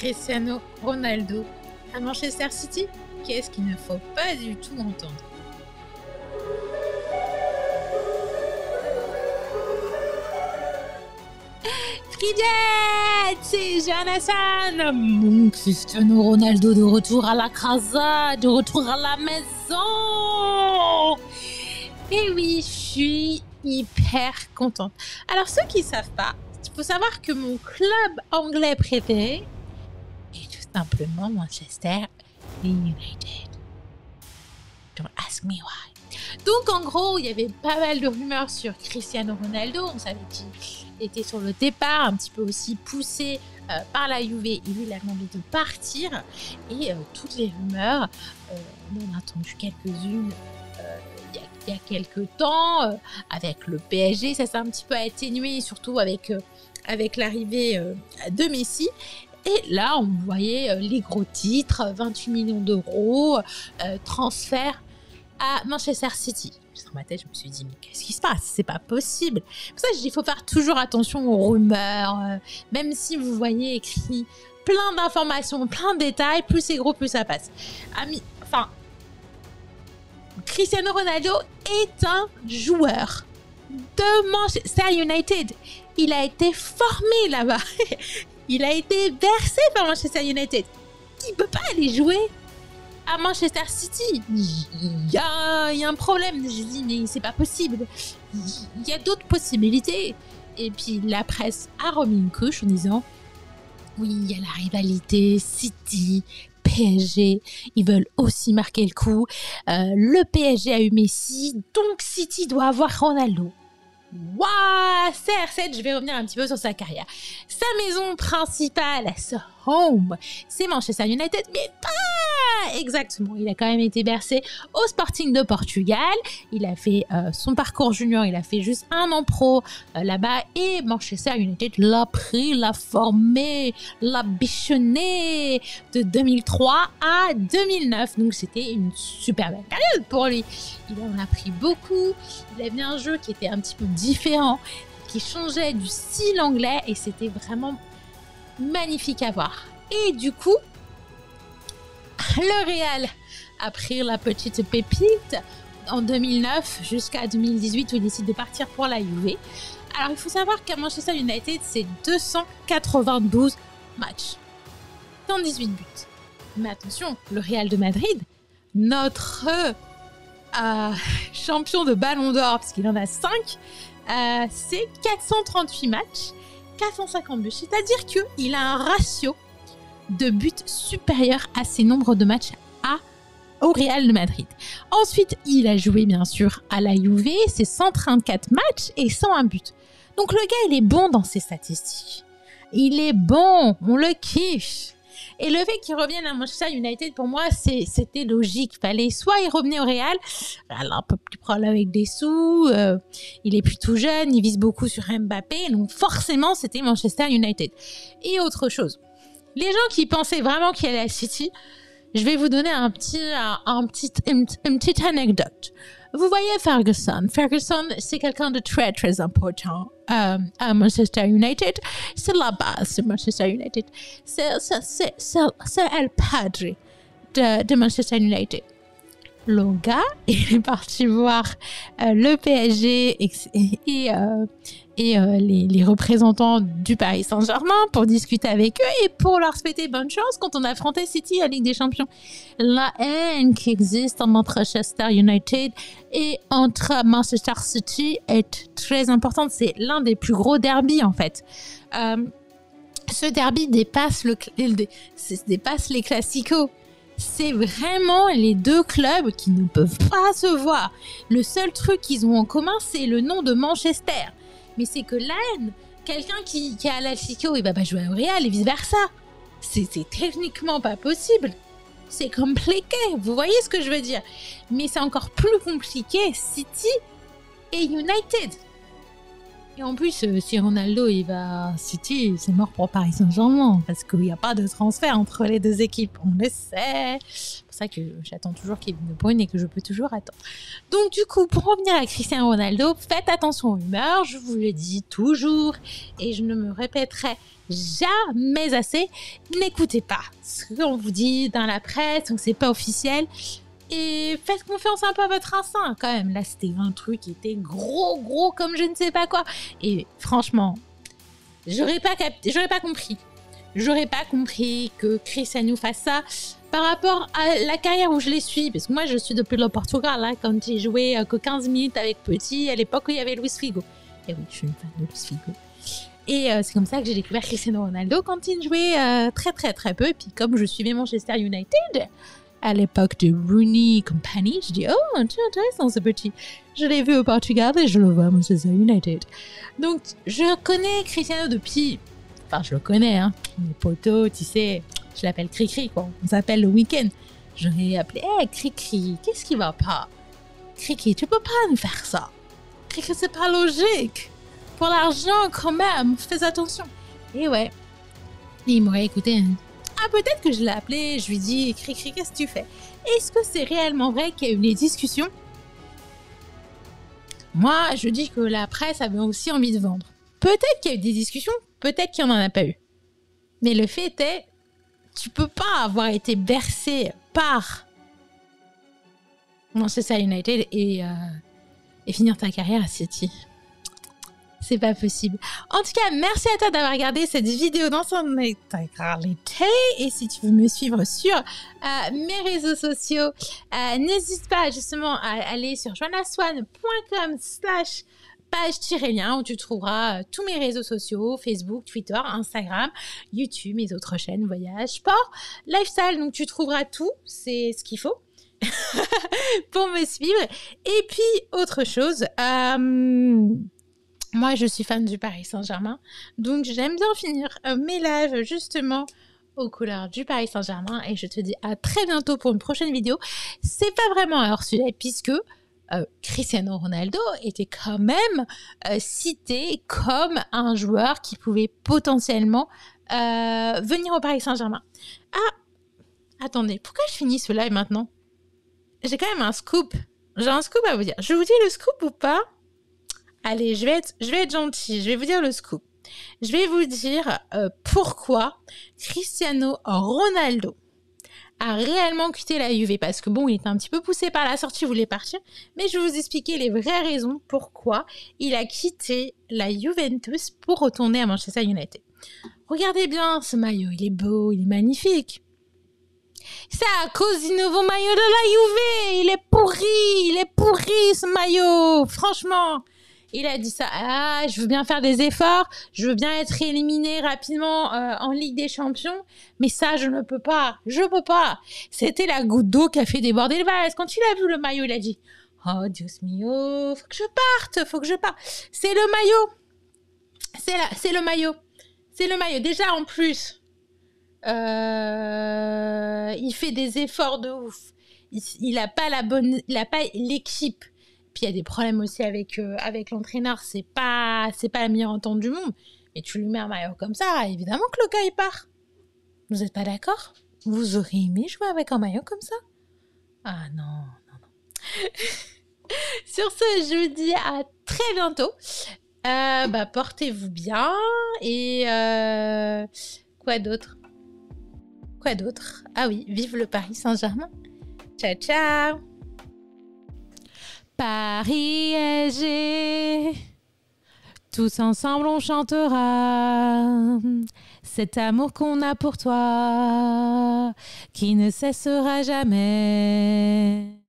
Cristiano Ronaldo à Manchester City? Qu'est-ce qu'il ne faut pas du tout entendre? Привет, c'est Jonathan. Mon Cristiano Ronaldo de retour à la casa, de retour à la maison. Et oui, je suis hyper contente. Alors ceux qui ne savent pas, il faut savoir que mon club anglais préféré est tout simplement Manchester United. Don't ask me why. Donc en gros, il y avait pas mal de rumeurs sur Cristiano Ronaldo. On savait qu'il était sur le départ, un petit peu aussi poussé par la Juve. Et lui, il a demandé de partir. Et toutes les rumeurs, on en a entendu quelques-unes il y a quelques temps, avec le PSG. Ça s'est un petit peu atténué, surtout avec l'arrivée de Messi. Et là, on voyait les gros titres, 28 millions d'euros, transfert à Manchester City. Dans ma tête, je me suis dit, mais qu'est-ce qui se passe? C'est pas possible. Pour ça, je dis, il faut faire toujours attention aux rumeurs. Même si vous voyez écrit plein d'informations, plein de détails, plus c'est gros, plus ça passe. Cristiano Ronaldo est un joueur de Manchester United. Il a été formé là-bas. Il a été bercé par Manchester United. Il ne peut pas aller jouer à Manchester City. Il y a un problème. Je dis, mais c'est pas possible. Il y a d'autres possibilités. Et puis la presse a remis une couche en disant, oui, il y a la rivalité City, PSG. Ils veulent aussi marquer le coup. Le PSG a eu Messi, donc City doit avoir Ronaldo. Waouh, CR7, je vais revenir un petit peu sur sa carrière. Sa maison principale, sa home, c'est Manchester United, mais pas exactement. Il a quand même été bercé au Sporting de Portugal. Il a fait son parcours junior, il a fait juste 1 an pro là-bas. Et Manchester United l'a pris, l'a formé, l'a bichonné de 2003 à 2009. Donc c'était une super belle période pour lui. Il en a pris beaucoup. Il avait un jeu qui était un petit peu différent, qui changeait du style anglais et c'était vraiment magnifique à voir. Et du coup, le Real a pris la petite pépite en 2009 jusqu'à 2018 où il décide de partir pour la Juve. Alors il faut savoir qu'à Manchester United, c'est 292 matchs, 118 buts. Mais attention, le Real de Madrid, notre champion de Ballon d'Or, parce qu'il en a 5, c'est 438 matchs, 450 buts. C'est-à-dire qu'il a un ratio de buts supérieur à ses nombres de matchs au Real de Madrid. Ensuite, il a joué bien sûr à la Juve, c'est 134 matchs et 101 buts. Donc le gars, il est bon dans ses statistiques. Il est bon, on le kiffe. Et le fait qu'il revienne à Manchester United, pour moi, c'était logique. Fallait soit il revenait au Real, elle a un peu plus problème avec des sous, il est plus tout jeune, il vise beaucoup sur Mbappé, donc forcément, c'était Manchester United. Et autre chose, les gens qui pensaient vraiment qu'il allait à City, je vais vous donner une petite anecdote. Vous voyez Ferguson. Ferguson, c'est quelqu'un de très, très important à Manchester United. C'est la base de Manchester United. C'est el padre de Manchester United. Le gars, il est parti voir le PSG et les représentants du Paris Saint-Germain pour discuter avec eux et pour leur souhaiter bonne chance quand on affrontait City à Ligue des Champions. La haine qui existe entre Manchester United et entre Manchester City est très importante. C'est l'un des plus gros derbys en fait. Ce derby dépasse les classicos. C'est vraiment les deux clubs qui ne peuvent pas se voir. Le seul truc qu'ils ont en commun, c'est le nom de Manchester. Mais c'est que la haine, quelqu'un qui est à l'Atlético, il va pas jouer au Real et vice-versa. C'est techniquement pas possible. C'est compliqué, vous voyez ce que je veux dire. Mais c'est encore plus compliqué City et United. Et en plus, si Ronaldo il va à City, c'est mort pour Paris Saint-Germain parce qu'il n'y a pas de transfert entre les deux équipes, on le sait. C'est pour ça que j'attends toujours Kevin De Bruyne et que je peux toujours attendre. Donc du coup, pour revenir à Cristiano Ronaldo, faites attention aux rumeurs, je vous le dis toujours et je ne me répéterai jamais assez. N'écoutez pas ce qu'on vous dit dans la presse, donc c'est pas officiel. Et faites confiance un peu à votre instinct quand même. Là, c'était un truc qui était gros comme je ne sais pas quoi. Et franchement, j'aurais pas compris. J'aurais pas compris que Cristiano fasse ça par rapport à la carrière où je les suis. Parce que moi, je suis depuis le Portugal, hein, quand il jouait que 15 minutes avec Petit, à l'époque où il y avait Luis Figo. Et oui, je suis une fan de Luis Figo. Et c'est comme ça que j'ai découvert Cristiano Ronaldo quand il jouait très peu. Et puis comme je suivais Manchester United à l'époque de Rooney Company, je dis oh, intéressant ce petit. Je l'ai vu au Portugal et je le vois à Manchester United. Donc je connais Cristiano depuis, enfin je le connais, hein, mes potos, tu sais, je l'appelle Cricri quoi. On s'appelle le week-end. Je l'ai appelé hey, Cricri, qu'est-ce qui va pas? Cricri, tu peux pas nous faire ça. Cricri, c'est pas logique. Pour l'argent quand même, fais attention. Et ouais, il m'aurait écouté. Hein. Ah, peut-être que je l'ai appelé, je lui dis Cricri, qu'est-ce que tu fais? Est-ce que c'est réellement vrai qu'il y a eu des discussions? Moi, je dis que la presse avait aussi envie de vendre. Peut-être qu'il y a eu des discussions, peut-être qu'il n'y en a pas eu. Mais le fait est, tu peux pas avoir été bercé par Manchester United et finir ta carrière à City. C'est pas possible. En tout cas, merci à toi d'avoir regardé cette vidéo dans son intégralité. Et si tu veux me suivre sur mes réseaux sociaux, n'hésite pas justement à aller sur joannaswan.com/page-lien où tu trouveras tous mes réseaux sociaux, Facebook, Twitter, Instagram, YouTube, mes autres chaînes, voyage, sport, lifestyle. Donc tu trouveras tout, c'est ce qu'il faut pour me suivre. Et puis, autre chose... moi, je suis fan du Paris Saint-Germain, donc j'aime bien finir mes lives justement aux couleurs du Paris Saint-Germain et je te dis à très bientôt pour une prochaine vidéo. C'est pas vraiment un hors-sujet puisque Cristiano Ronaldo était quand même cité comme un joueur qui pouvait potentiellement venir au Paris Saint-Germain. Ah, attendez, pourquoi je finis ce live maintenant? J'ai quand même un scoop. J'ai un scoop à vous dire. Je vous dis le scoop ou pas? Allez, je vais être gentille, je vais vous dire le scoop. Je vais vous dire pourquoi Cristiano Ronaldo a réellement quitté la Juve. Parce que bon, il était un petit peu poussé par la sortie, il voulait partir. Mais je vais vous expliquer les vraies raisons pourquoi il a quitté la Juventus pour retourner à Manchester United. Regardez bien ce maillot, il est beau, il est magnifique. C'est à cause du nouveau maillot de la Juve. Il est pourri ce maillot, franchement. Il a dit ça, ah, je veux bien faire des efforts, je veux bien être éliminé rapidement en Ligue des Champions, mais ça, je ne peux pas, C'était la goutte d'eau qui a fait déborder le vase. Quand il a vu le maillot, il a dit, oh, Dios mio, faut que je parte. C'est le maillot. C'est le maillot. Déjà, en plus, il fait des efforts de ouf. Il a pas l'équipe. Puis il y a des problèmes aussi avec l'entraîneur, c'est pas la meilleure entente du monde. Et tu lui mets un maillot comme ça, évidemment que le gars il part. Vous n'êtes pas d'accord? Vous auriez aimé jouer avec un maillot comme ça? Ah non. Sur ce, je vous dis à très bientôt. Portez-vous bien et quoi d'autre? Ah oui, vive le Paris Saint-Germain. Ciao, ciao. Paris SG, tous ensemble on chantera cet amour qu'on a pour toi, qui ne cessera jamais.